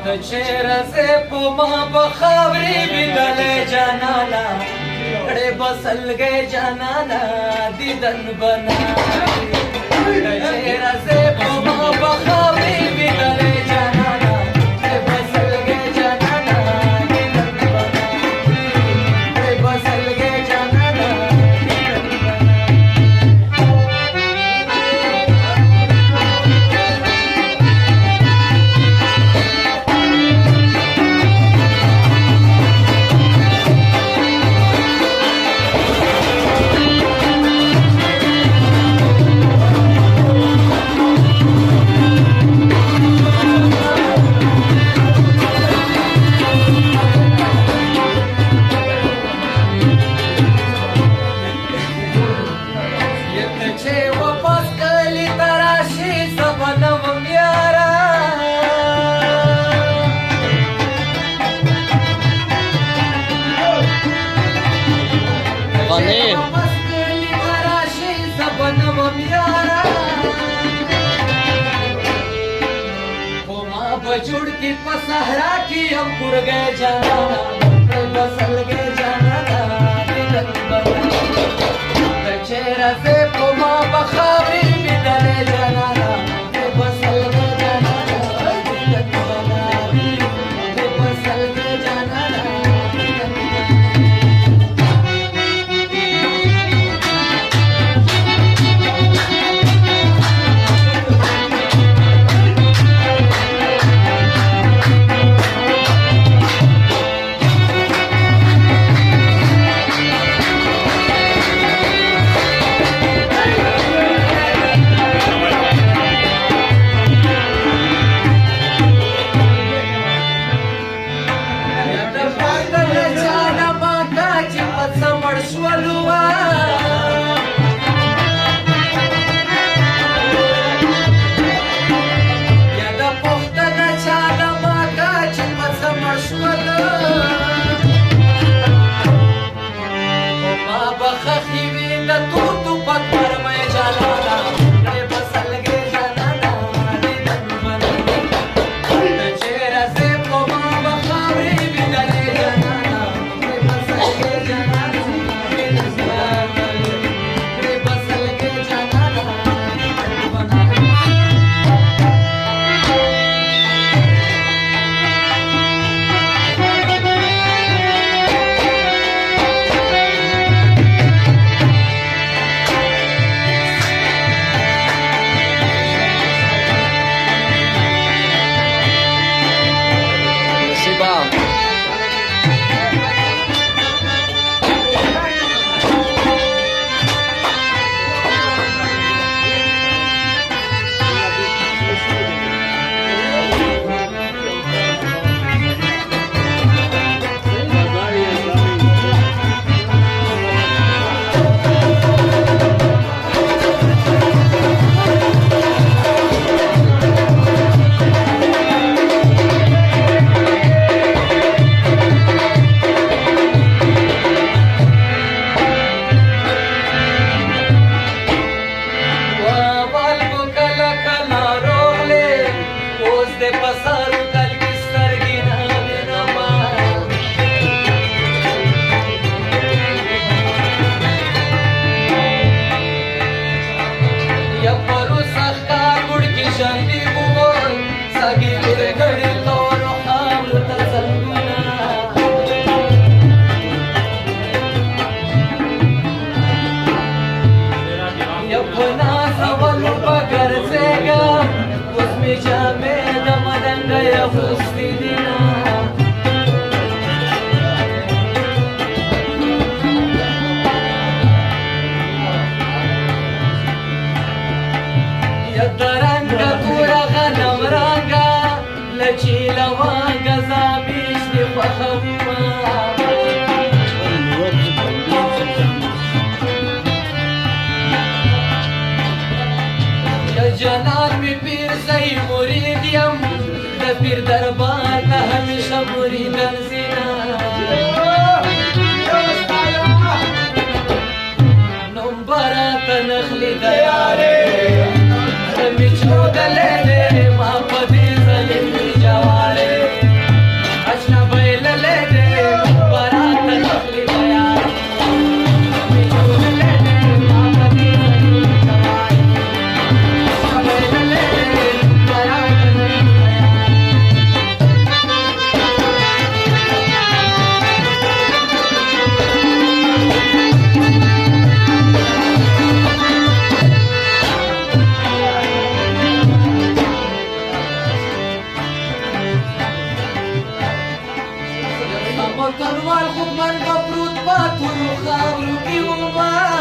ته چیرې ځې په ما به خاورې بیدلې جانانه کړې به سلګۍ جانانه دیدن به نه ته چیرې ځې په ما به خاورې بیدلې جانانه کړې به سلګۍ جانانه دیدن به نه کړې به سلګۍ جانانه دیدن به نه जुड़ की पसहरा की हम पुर गए जाना बसल गए जाना चेहरा से पुमा बखावी बिदले जाना बसल गए जाना बसल गए जाना جنان می پیر سی مرید یم د پیر دربار ته همیشه مریدان زینا نوم برات نخلی دیاره می چودلې ما په دې ظلم جواره پاتورو خاورو کې وما